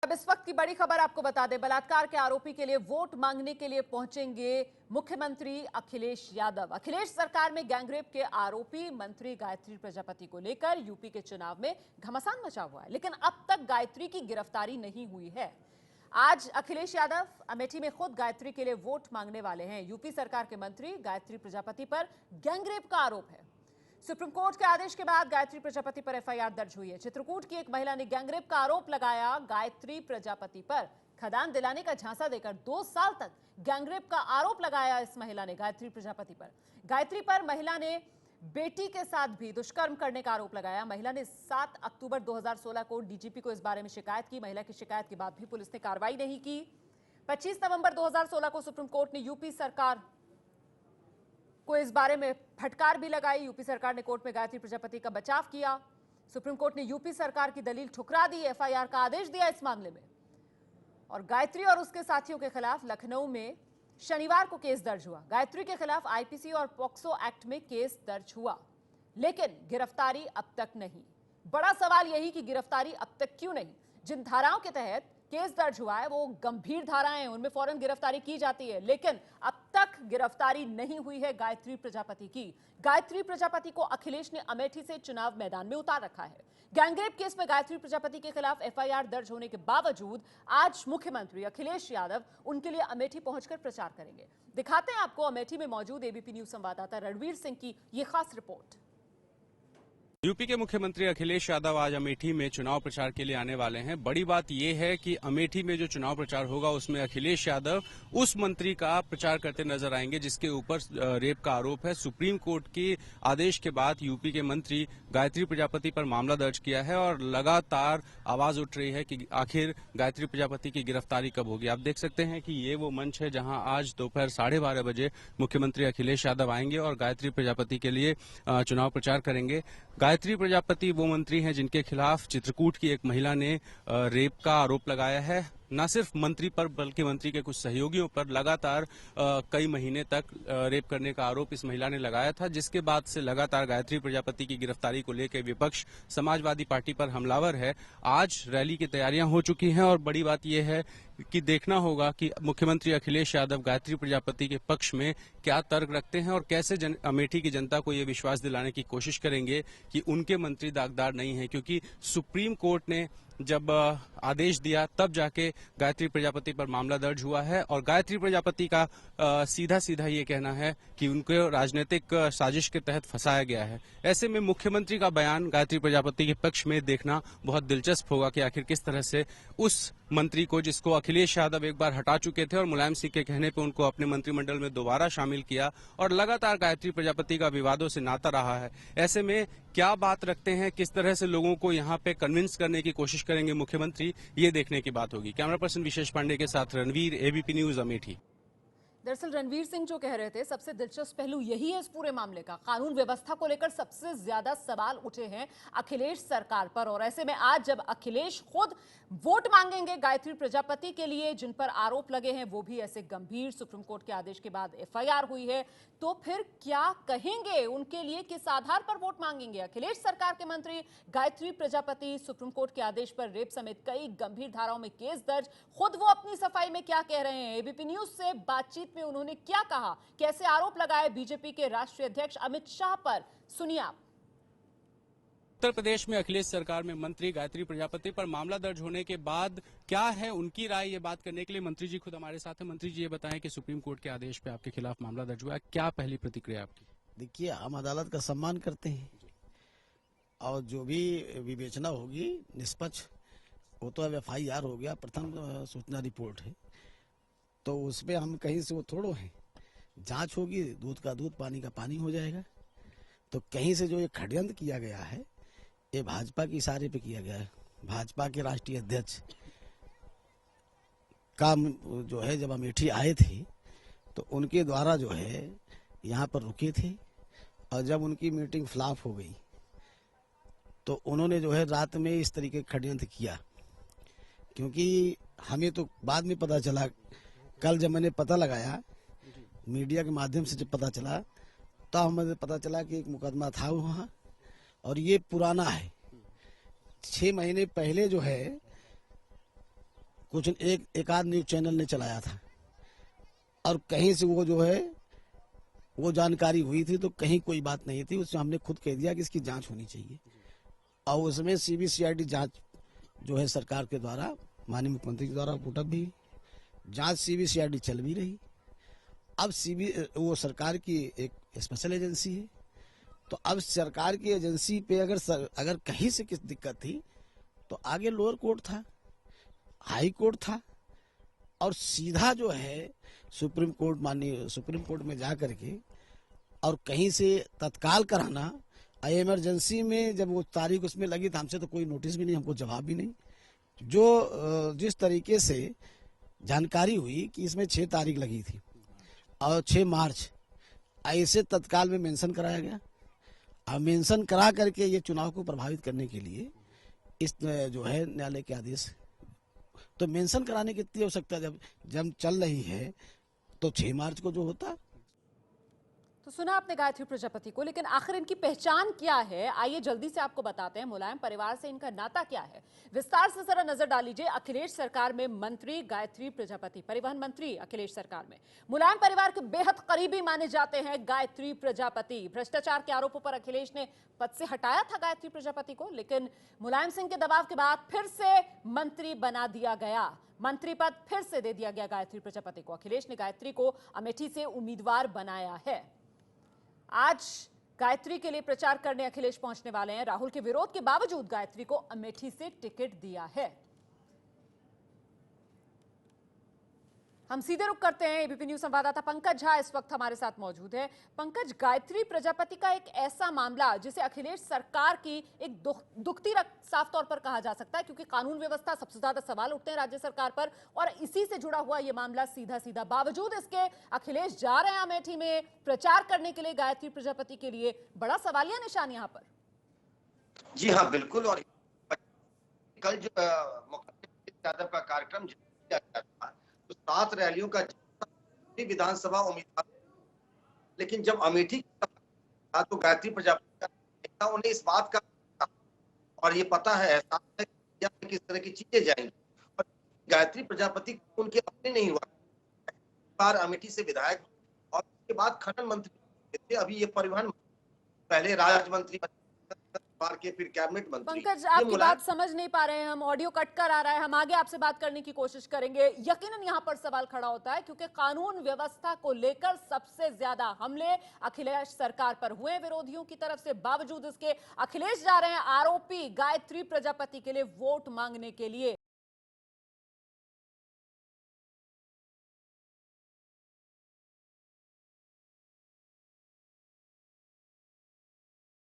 अब इस वक्त की बड़ी खबर आपको बता दें, बलात्कार के आरोपी के लिए वोट मांगने के लिए पहुंचेंगे मुख्यमंत्री अखिलेश यादव। अखिलेश सरकार में गैंगरेप के आरोपी मंत्री गायत्री प्रजापति को लेकर यूपी के चुनाव में घमासान मचा हुआ है, लेकिन अब तक गायत्री की गिरफ्तारी नहीं हुई है। आज अखिलेश यादव अमेठी में खुद गायत्री के लिए वोट मांगने वाले हैं। यूपी सरकार के मंत्री गायत्री प्रजापति पर गैंगरेप का आरोप है। सुप्रीम कोर्ट के आदेश के बाद गायत्री प्रजापति पर एफआईआर दर्ज हुई है। चित्रकूट की एक महिला ने गैंगरेप का आरोप लगाया गायत्री प्रजापति पर। खदान दिलाने का झांसा देकर 2 साल तक गैंगरेप का आरोप लगाया इस महिला ने गायत्री प्रजापति पर। गायत्री पर महिला ने बेटी के साथ भी दुष्कर्म करने का आरोप लगाया। महिला ने 7 अक्टूबर 2016 को डीजीपी को इस बारे में शिकायत की। महिला की शिकायत के बाद भी पुलिस ने कार्रवाई नहीं की। 25 नवंबर 2016 को सुप्रीम कोर्ट ने यूपी सरकार को इस बारे में फटकार भी लगाई। यूपी सरकार ने कोर्ट में गायत्री प्रजापति का बचाव किया। सुप्रीम कोर्ट ने यूपी सरकार की दलील ठुकरा दी, एफआईआर का आदेश दिया इस मामले में। और गायत्री और उसके साथियों के खिलाफ लखनऊ में शनिवार को केस दर्ज हुआ। गायत्री के खिलाफ आईपीसी और पॉक्सो एक्ट में केस दर्ज हुआ, लेकिन गिरफ्तारी अब तक नहीं। बड़ा सवाल यही कि गिरफ्तारी अब तक क्यों नहीं। जिन धाराओं के तहत केस दर्ज हुआ है वो गंभीर धाराएं हैं, उनमें फौरन गिरफ्तारी की जाती है, लेकिन अब तक गिरफ्तारी नहीं हुई है गायत्री प्रजापति की। गायत्री प्रजापति को अखिलेश ने अमेठी से चुनाव मैदान में उतार रखा है। गैंगरेप केस में गायत्री प्रजापति के खिलाफ एफआईआर दर्ज होने के बावजूद आज मुख्यमंत्री अखिलेश यादव उनके लिए अमेठी पहुंचकर प्रचार करेंगे। दिखाते हैं आपको अमेठी में मौजूद एबीपी न्यूज संवाददाता रणवीर सिंह की ये खास रिपोर्ट। यूपी के मुख्यमंत्री अखिलेश यादव आज अमेठी में चुनाव प्रचार के लिए आने वाले हैं। बड़ी बात यह है कि अमेठी में जो चुनाव प्रचार होगा उसमें अखिलेश यादव उस मंत्री का प्रचार करते नजर आएंगे जिसके ऊपर रेप का आरोप है। सुप्रीम कोर्ट के आदेश के बाद यूपी के मंत्री गायत्री प्रजापति पर मामला दर्ज किया है और लगातार आवाज उठ रही है कि आखिर गायत्री प्रजापति की गिरफ्तारी कब होगी। आप देख सकते हैं कि ये वो मंच है जहां आज दोपहर 12:30 बजे मुख्यमंत्री अखिलेश यादव आएंगे और गायत्री प्रजापति के लिए चुनाव प्रचार करेंगे। गायत्री प्रजापति वो मंत्री हैं जिनके खिलाफ चित्रकूट की एक महिला ने रेप का आरोप लगाया है। न सिर्फ मंत्री पर बल्कि मंत्री के कुछ सहयोगियों पर लगातार कई महीने तक रेप करने का आरोप इस महिला ने लगाया था, जिसके बाद से लगातार गायत्री प्रजापति की गिरफ्तारी को लेकर विपक्ष समाजवादी पार्टी पर हमलावर है। आज रैली की तैयारियां हो चुकी हैं और बड़ी बात यह है कि देखना होगा कि मुख्यमंत्री अखिलेश यादव गायत्री प्रजापति के पक्ष में क्या तर्क रखते हैं और कैसे अमेठी की जनता को ये विश्वास दिलाने की कोशिश करेंगे कि उनके मंत्री दागदार नहीं है, क्योंकि सुप्रीम कोर्ट ने जब आदेश दिया तब जाके गायत्री प्रजापति पर मामला दर्ज हुआ है और गायत्री प्रजापति का सीधा सीधा ये कहना है कि उनको राजनीतिक साजिश के तहत फंसाया गया है। ऐसे में मुख्यमंत्री का बयान गायत्री प्रजापति के पक्ष में देखना बहुत दिलचस्प होगा कि आखिर किस तरह से उस मंत्री को, जिसको अखिलेश यादव एक बार हटा चुके थे और मुलायम सिंह के कहने पर उनको अपने मंत्रिमंडल में दोबारा शामिल किया और लगातार गायत्री प्रजापति का विवादों से नाता रहा है, ऐसे में क्या बात रखते हैं, किस तरह से लोगों को यहाँ पे कन्विंस करने की कोशिश करेंगे मुख्यमंत्री, ये देखने की बात होगी। कैमरा पर्सन विशेष पांडे के साथ रणवीर, एबीपी न्यूज अमेठी। दरअसल रणवीर सिंह जो कह रहे थे, सबसे दिलचस्प पहलू यही है इस पूरे मामले का। कानून व्यवस्था को लेकर सबसे ज्यादा सवाल उठे हैं अखिलेश सरकार पर, और ऐसे में आज जब अखिलेश खुद वोट मांगेंगे गायत्री प्रजापति के लिए, जिन पर आरोप लगे हैं वो भी ऐसे गंभीर, सुप्रीम कोर्ट के आदेश के बाद एफआईआर हुई है, तो फिर क्या कहेंगे उनके लिए, किस आधार पर वोट मांगेंगे अखिलेश सरकार के मंत्री गायत्री प्रजापति। सुप्रीम कोर्ट के आदेश पर रेप समेत कई गंभीर धाराओं में केस दर्ज। खुद वो अपनी सफाई में क्या कह रहे हैं, एबीपी न्यूज से बातचीत में उन्होंने क्या कहा, कैसे आरोप लगाए बीजेपी के राष्ट्रीय अध्यक्ष अमित शाह पर, सुनिए आप। उत्तर प्रदेश में अखिलेश सरकार में मंत्री गायत्री प्रजापति पर मामला दर्ज होने के बाद क्या है उनकी राय, ये बात करने के लिए मंत्री जी खुद हमारे साथ हैं। मंत्री जी ये बताएं कि सुप्रीम कोर्ट के आदेश पे आपके खिलाफ मामला दर्ज हुआ है, क्या पहली प्रतिक्रिया आपकी? देखिए, हम अदालत का सम्मान करते हैं और जो भी विवेचना होगी निष्पक्ष, वो तो अब एफआईआर हो गया, प्रथम सूचना रिपोर्ट है, तो उसमें हम कहीं से वो थोड़ो हैं। जांच होगी, दूध का दूध पानी का पानी हो जाएगा। तो कहीं से जो ये षड्यंत्र किया गया है ये भाजपा के इशारे पे किया गया है। भाजपा के राष्ट्रीय अध्यक्ष का जो है जब अमेठी आए थे तो उनके द्वारा जो है यहाँ पर रुके थे और जब उनकी मीटिंग फ्लॉप हो गई तो उन्होंने जो है रात में इस तरीके का षड्यंत्र किया। क्योंकि हमें तो बाद में पता चला, कल जब मैंने पता लगाया मीडिया के माध्यम से, जब पता चला तो हमें पता चला कि एक मुकदमा था वहाँ और ये पुराना है। 6 महीने पहले जो है कुछ एक आध न्यूज चैनल ने चलाया था और कहीं से वो जो है वो जानकारी हुई थी, तो कहीं कोई बात नहीं थी। उसमें हमने खुद कह दिया कि इसकी जांच होनी चाहिए और उसमें सीबीसीआईडी जांच जो है सरकार के द्वारा, माननीय मुख्यमंत्री के द्वारा पुटअप भी, जांच सीबीसीआईडी चल भी रही। अब वो सरकार की एक स्पेशल एजेंसी है, तो अब सरकार की एजेंसी पे अगर कहीं से किस दिक्कत थी तो आगे लोअर कोर्ट था, हाई कोर्ट था और सीधा जो है सुप्रीम कोर्ट, माननीय सुप्रीम कोर्ट में जा करके और कहीं से तत्काल कराना। इमरजेंसी में जब वो तारीख उसमें लगी तो हमसे तो कोई नोटिस भी नहीं, हमको जवाब भी नहीं। जो जिस तरीके से जानकारी हुई कि इसमें 6 तारीख लगी थी और 6 मार्च ऐसे तत्काल में मेंशन कराया गया और मेंशन करा करके ये चुनाव को प्रभावित करने के लिए इस जो है न्यायालय के आदेश, तो मेंशन कराने की इतनी आवश्यकता जब चल रही है तो 6 मार्च को जो होता। तो सुना आपने गायत्री प्रजापति को, लेकिन आखिर इनकी पहचान क्या है, आइए जल्दी से आपको बताते हैं। मुलायम परिवार से इनका नाता क्या है, विस्तार से जरा नजर डाल लीजिए। अखिलेश सरकार में मंत्री गायत्री प्रजापति, परिवहन मंत्री अखिलेश सरकार में। मुलायम परिवार के बेहद करीबी माने जाते हैं गायत्री प्रजापति। भ्रष्टाचार के आरोपों पर अखिलेश ने पद से हटाया था गायत्री प्रजापति को, लेकिन मुलायम सिंह के दबाव के बाद फिर से मंत्री बना दिया गया। मंत्री पद फिर से दे दिया गया गायत्री प्रजापति को। अखिलेश ने गायत्री को अमेठी से उम्मीदवार बनाया है। आज गायत्री के लिए प्रचार करने अखिलेश पहुंचने वाले हैं। राहुल के विरोध के बावजूद गायत्री को अमेठी से टिकट दिया है। हम सीधे रुख करते हैं। एबीपी न्यूज संवाददाता पंकज झा इस वक्त हमारे साथ मौजूद है। पंकज, गायत्री प्रजापति का एक ऐसा मामला जिसे अखिलेश सरकार की एक दुखती रख साफ तौर पर कहा जा सकता है, क्योंकि कानून व्यवस्था सबसे ज्यादा सवाल उठते हैं राज्य सरकार पर, और इसी से जुड़ा हुआ यह मामला सीधा बावजूद इसके अखिलेश जा रहे हैं अमेठी में प्रचार करने के लिए गायत्री प्रजापति के लिए। बड़ा सवालिया निशान यहां पर। जी हाँ, बिल्कुल। और कल जो मुख्यमंत्री यादव का कार्यक्रम किया गया था, तो 7 रैलियों का विधानसभा उम्मीदवार, लेकिन जब अमेठी था तो गायत्री प्रजापति का उन्हें इस बात का और ये पता है, एहसास है कि किस तरह की चीजें जाएंगी, और गायत्री प्रजापति उनके अपने नहीं हुआ। बार अमेठी से विधायक और उसके बाद खनन मंत्री थे, अभी ये परिवहन, पहले राज्य मंत्री के, फिर कैबिनेट मंत्री। पंकज, आपकी बात समझ नहीं पा रहे हैं हम, ऑडियो कट कर आ रहा है। हम आगे आपसे बात करने की कोशिश करेंगे। यकीनन यहां पर सवाल खड़ा होता है क्योंकि कानून व्यवस्था को लेकर सबसे ज्यादा हमले अखिलेश सरकार पर हुए विरोधियों की तरफ से। बावजूद इसके अखिलेश जा रहे हैं आरोपी गायत्री प्रजापति के लिए वोट मांगने के लिए।